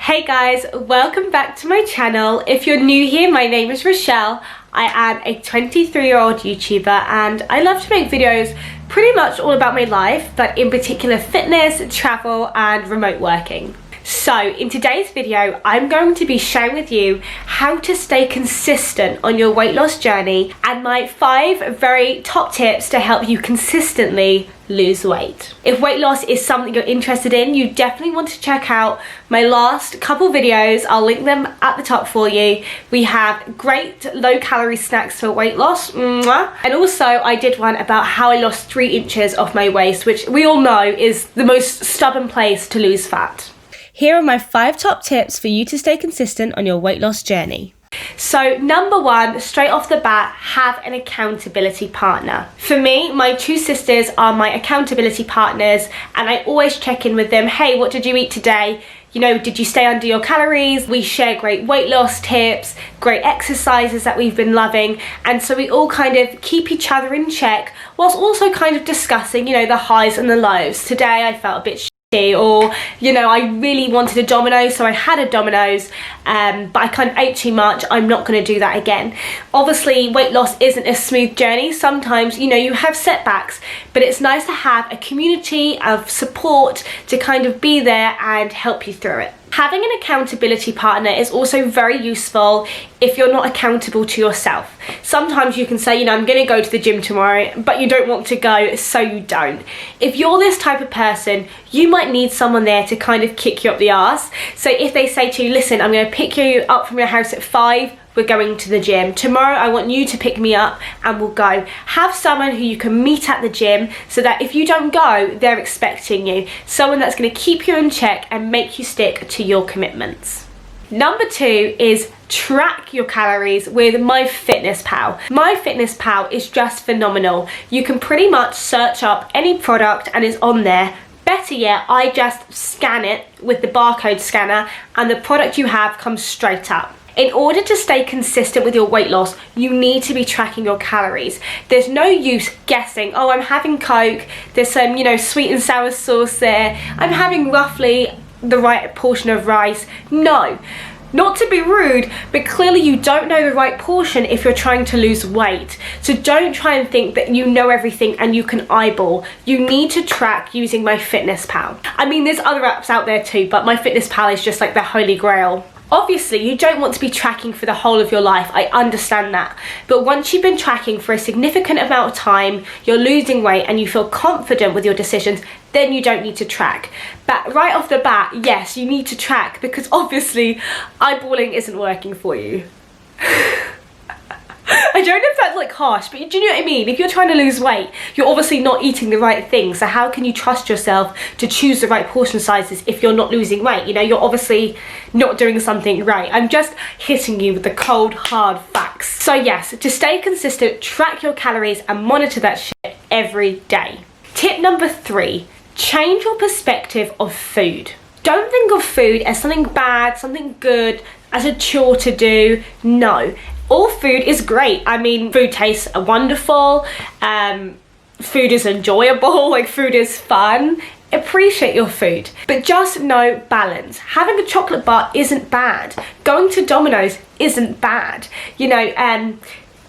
Hey guys, welcome back to my channel. If you're new here, my name is Rochelle. I am a 23-year-old YouTuber and I love to make videos pretty much all about my life, but in particular fitness, travel and remote working. So in today's video, I'm going to be sharing with you how to stay consistent on your weight loss journey and my 5 very top tips to help you consistently lose weight. If weight loss is something you're interested in, you definitely want to check out my last couple videos. I'll link them at the top for you. We have great low calorie snacks for weight loss. And also I did one about how I lost 3 inches off my waist, which we all know is the most stubborn place to lose fat. Here are my 5 top tips for you to stay consistent on your weight loss journey. So number 1, straight off the bat, have an accountability partner. For me, my 2 sisters are my accountability partners and I always check in with them. Hey, what did you eat today? You know, did you stay under your calories? We share great weight loss tips, great exercises that we've been loving. And so we all kind of keep each other in check whilst also kind of discussing, you know, the highs and the lows. Today I felt a bit or, you know, I really wanted a Domino's, so I had a Domino's, but I kind of ate too much. I'm not going to do that again. Obviously, weight loss isn't a smooth journey. Sometimes, you know, you have setbacks, but it's nice to have a community of support to kind of be there and help you through it. Having an accountability partner is also very useful if you're not accountable to yourself. Sometimes you can say, you know, I'm going to go to the gym tomorrow, but you don't want to go, so you don't. If you're this type of person, you might need someone there to kind of kick you up the arse. So if they say to you, listen, I'm going to pick you up from your house at 5, we're going to the gym. Tomorrow I want you to pick me up and we'll go. Have someone who you can meet at the gym so that if you don't go, they're expecting you. Someone that's going to keep you in check and make you stick to your commitments. Number 2 is track your calories with MyFitnessPal. MyFitnessPal is just phenomenal. You can pretty much search up any product and it's on there. Better yet, I just scan it with the barcode scanner and the product you have comes straight up. In order to stay consistent with your weight loss, you need to be tracking your calories. There's no use guessing, oh, I'm having Coke, there's some, you know, sweet and sour sauce there, I'm having roughly the right portion of rice. No. Not to be rude, but clearly you don't know the right portion if you're trying to lose weight. So don't try and think that you know everything and you can eyeball. You need to track using MyFitnessPal. I mean, there's other apps out there too, but MyFitnessPal is just like the holy grail. Obviously, you don't want to be tracking for the whole of your life, I understand that. But once you've been tracking for a significant amount of time, you're losing weight and you feel confident with your decisions, then you don't need to track. But right off the bat, yes, you need to track because obviously eyeballing isn't working for you. I don't know if that's like harsh, but do you know what I mean? If you're trying to lose weight, you're obviously not eating the right things. So how can you trust yourself to choose the right portion sizes if you're not losing weight? You know, you're obviously not doing something right. I'm just hitting you with the cold, hard facts. So yes, to stay consistent, track your calories and monitor that shit every day. Tip number 3, change your perspective of food. Don't think of food as something bad, something good, as a chore to do. No. All food is great. I mean, food tastes wonderful, food is enjoyable, like food is fun. Appreciate your food, but just know balance. Having a chocolate bar isn't bad. Going to Domino's isn't bad. You know,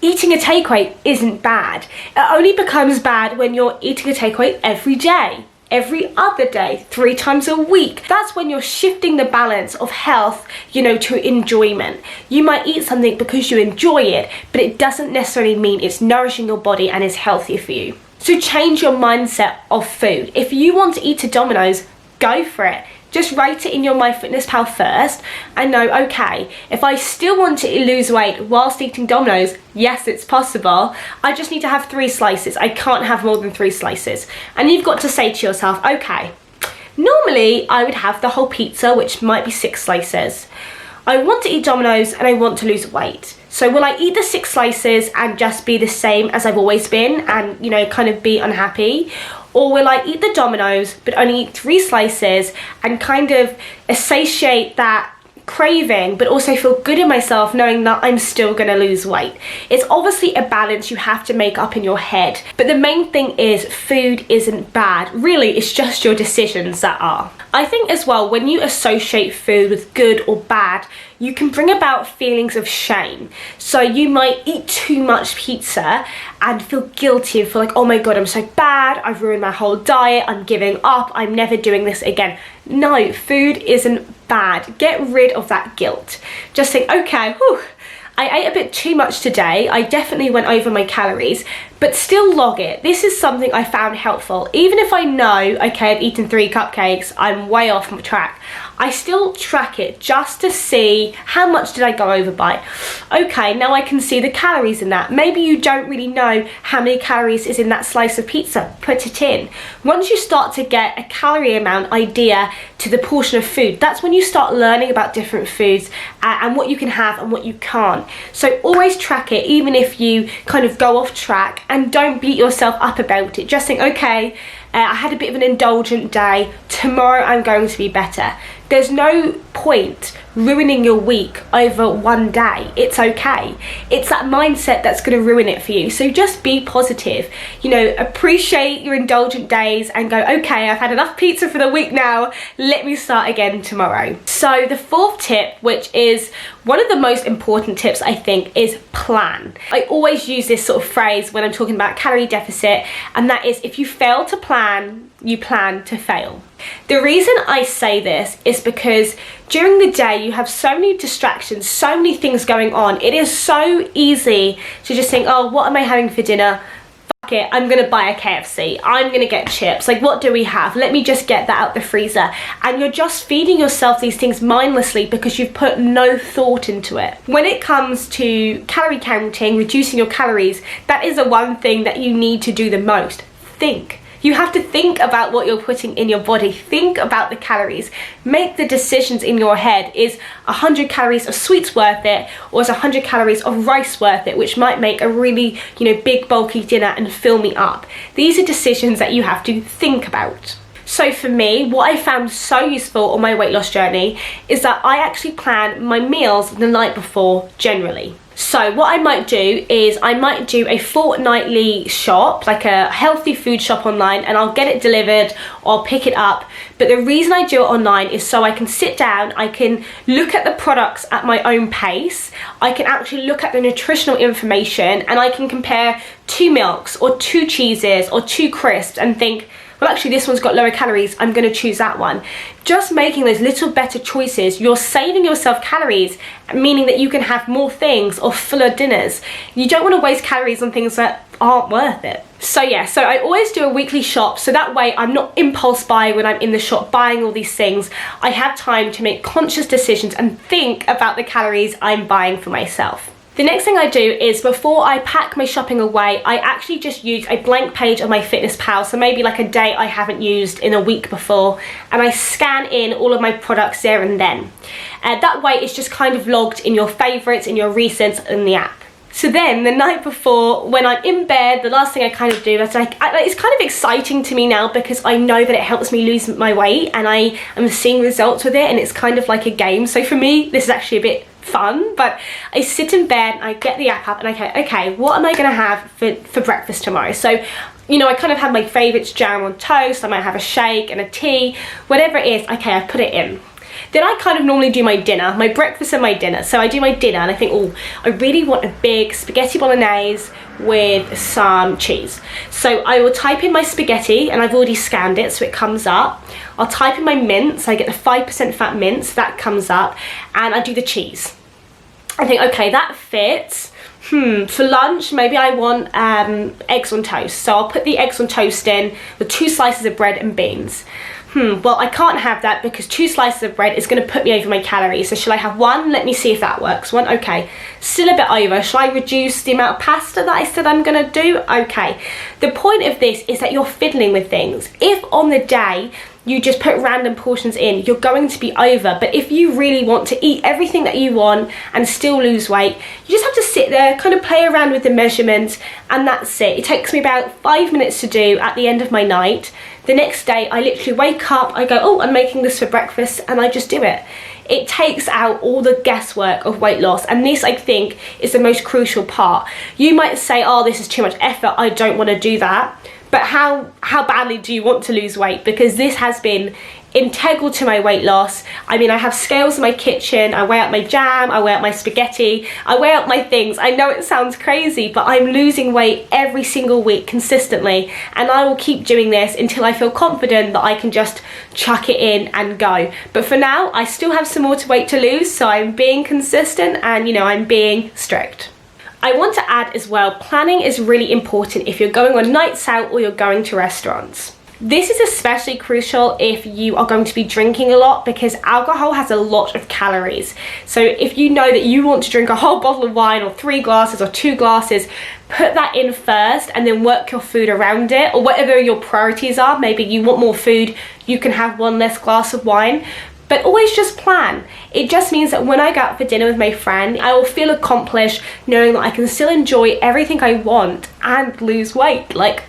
eating a takeaway isn't bad. It only becomes bad when you're eating a takeaway every day, every other day, 3 times a week. That's when you're shifting the balance of health, you know, to enjoyment. You might eat something because you enjoy it, but it doesn't necessarily mean it's nourishing your body and is healthy for you. So change your mindset of food. If you want to eat a Domino's, go for it. Just write it in your MyFitnessPal first and know, okay, if I still want to lose weight whilst eating Domino's, yes, it's possible. I just need to have 3 slices. I can't have more than 3 slices. And you've got to say to yourself, okay, normally I would have the whole pizza, which might be 6 slices. I want to eat Domino's and I want to lose weight. So will I eat the 6 slices and just be the same as I've always been and, you know, kind of be unhappy? Or will I eat the Domino's but only eat 3 slices and kind of satiate that craving but also feel good in myself knowing that I'm still gonna lose weight. It's obviously a balance you have to make up in your head, but the main thing is food isn't bad. Really, it's just your decisions that are. I think as well, when you associate food with good or bad, you can bring about feelings of shame. So you might eat too much pizza and feel guilty and feel like, oh my god, I'm so bad, I've ruined my whole diet, I'm giving up, I'm never doing this again. No, food isn't bad. Get rid of that guilt. Just think, okay, whew, I ate a bit too much today, I definitely went over my calories, but still log it. This is something I found helpful. Even if I know, okay, I've eaten 3 cupcakes, I'm way off my track, I still track it just to see how much did I go over by. Okay, now I can see the calories in that. Maybe you don't really know how many calories is in that slice of pizza. Put it in. Once you start to get a calorie amount idea to the portion of food, that's when you start learning about different foods and what you can have and what you can't. So always track it, even if you kind of go off track, and don't beat yourself up about it. Just think, okay, I had a bit of an indulgent day, tomorrow I'm going to be better. There's no point ruining your week over one day. It's okay. It's that mindset that's going to ruin it for you. So just be positive, you know, appreciate your indulgent days and go, okay, I've had enough pizza for the week now, let me start again tomorrow. So the 4th tip, which is one of the most important tips I think, is plan. I always use this sort of phrase when I'm talking about calorie deficit, and that is, if you fail to plan, you plan to fail. The reason I say this is because during the day you have so many distractions, so many things going on. It is so easy to just think, oh, what am I having for dinner? Fuck it, I'm gonna buy a KFC, I'm gonna get chips, like what do we have? Let me just get that out the freezer. And you're just feeding yourself these things mindlessly because you've put no thought into it. When it comes to calorie counting, reducing your calories, that is the one thing that you need to do the most. Think. You have to think about what you're putting in your body. Think about the calories. Make the decisions in your head. Is 100 calories of sweets worth it, or is 100 calories of rice worth it, which might make a really, you know, big bulky dinner and fill me up. These are decisions that you have to think about. So for me, what I found so useful on my weight loss journey is that I actually plan my meals the night before generally. So what I might do is I might do a fortnightly shop, like a healthy food shop online, and I'll get it delivered or I'll pick it up. But the reason I do it online is so I can sit down, I can look at the products at my own pace, I can actually look at the nutritional information, and I can compare 2 milks or 2 cheeses or 2 crisps and think, well, actually this one's got lower calories, I'm going to choose that one. Just making those little better choices, you're saving yourself calories, meaning that you can have more things or fuller dinners. You don't want to waste calories on things that aren't worth it. So yeah, so I always do a weekly shop, so that way I'm not impulse buying when I'm in the shop buying all these things. I have time to make conscious decisions and think about the calories I'm buying for myself. The next thing I do is, before I pack my shopping away, I actually just use a blank page on MyFitnessPal, so maybe like a day I haven't used in a week before, and I scan in all of my products there and then. That way it's just kind of logged in your favourites, in your recents in the app. So then the night before, when I'm in bed, the last thing I kind of do is it's kind of exciting to me now because I know that it helps me lose my weight and I am seeing results with it, and it's kind of like a game. So for me, this is actually a bit fun, but I sit in bed, I get the app up, and I go, okay, what am I gonna have for breakfast tomorrow? So, you know, I kind of have my favourites, jam on toast, I might have a shake and a tea, whatever it is, okay, I put it in. Then I kind of normally do my dinner, my breakfast and my dinner. So I do my dinner and I think, oh, I really want a big spaghetti bolognese with some cheese. So I will type in my spaghetti, and I've already scanned it so it comes up. I'll type in my mince, I get the 5% fat mince, that comes up, and I do the cheese. I think, okay, that fits. For lunch, maybe I want eggs on toast. So I'll put the eggs on toast in with 2 slices of bread and beans. Well, I can't have that because 2 slices of bread is going to put me over my calories. So shall I have 1? Let me see if that works. 1, okay. Still a bit over. Shall I reduce the amount of pasta that I said I'm going to do? Okay. The point of this is that you're fiddling with things. If on the day you just put random portions in, you're going to be over. But if you really want to eat everything that you want and still lose weight, you just have to sit there, kind of play around with the measurements, and that's it. It takes me about 5 minutes to do at the end of my night. The next day, I literally wake up, I go, oh, I'm making this for breakfast, and I just do it. it takes out all the guesswork of weight loss, and this, I think, is the most crucial part. You might say, oh, this is too much effort, I don't want to do that. But how badly do you want to lose weight? Because this has been integral to my weight loss. I mean, I have scales in my kitchen, I weigh out my jam, I weigh out my spaghetti, I weigh out my things. I know it sounds crazy, but I'm losing weight every single week consistently, and I will keep doing this until I feel confident that I can just chuck it in and go. But for now, I still have some more weight to lose, so I'm being consistent and, you know, I'm being strict. I want to add as well, planning is really important if you're going on nights out or you're going to restaurants. This is especially crucial if you are going to be drinking a lot, because alcohol has a lot of calories. So if you know that you want to drink a whole bottle of wine, or 3 glasses or 2 glasses, put that in first and then work your food around it, or whatever your priorities are. Maybe you want more food, you can have 1 less glass of wine. But always just plan. It just means that when I go out for dinner with my friend, I will feel accomplished knowing that I can still enjoy everything I want and lose weight. Like,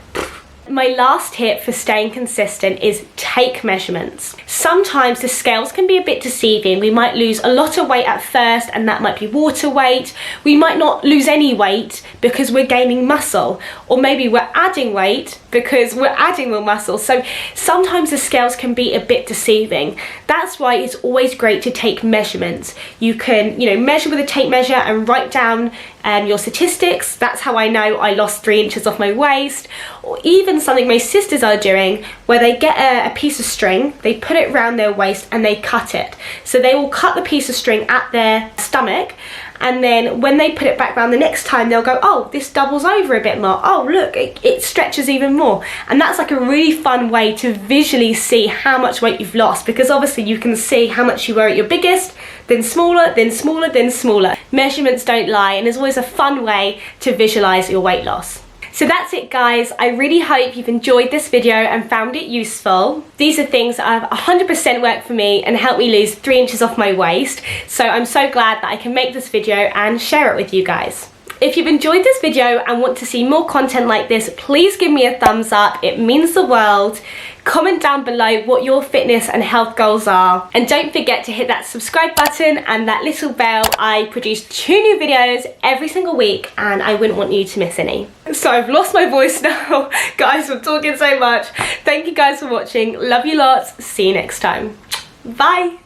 my last tip for staying consistent is take measurements. Sometimes the scales can be a bit deceiving. We might lose a lot of weight at first, and that might be water weight. We might not lose any weight because we're gaining muscle, or maybe we're adding weight because we're adding more muscle. So sometimes the scales can be a bit deceiving. That's why it's always great to take measurements. You can, you know, measure with a tape measure and write down your statistics. That's how I know I lost 3 inches off my waist. Or even something my sisters are doing, where they get a piece of string, they put it around their waist and they cut it. So they will cut the piece of string at their stomach, and then when they put it back round the next time, they'll go, oh, this doubles over a bit more. Oh, look, it stretches even more. And that's like a really fun way to visually see how much weight you've lost, because obviously you can see how much you were at your biggest, then smaller, then smaller, then smaller. Measurements don't lie, and there's always a fun way to visualize your weight loss. So that's it, guys. I really hope you've enjoyed this video and found it useful. These are things that have 100% worked for me and helped me lose 3 inches off my waist. So I'm so glad that I can make this video and share it with you guys. If you've enjoyed this video and want to see more content like this, please give me a thumbs up. It means the world. Comment down below what your fitness and health goals are. And don't forget to hit that subscribe button and that little bell. I produce 2 new videos every single week, and I wouldn't want you to miss any. So I've lost my voice now. Guys, I'm talking so much. Thank you guys for watching. Love you lots. See you next time. Bye.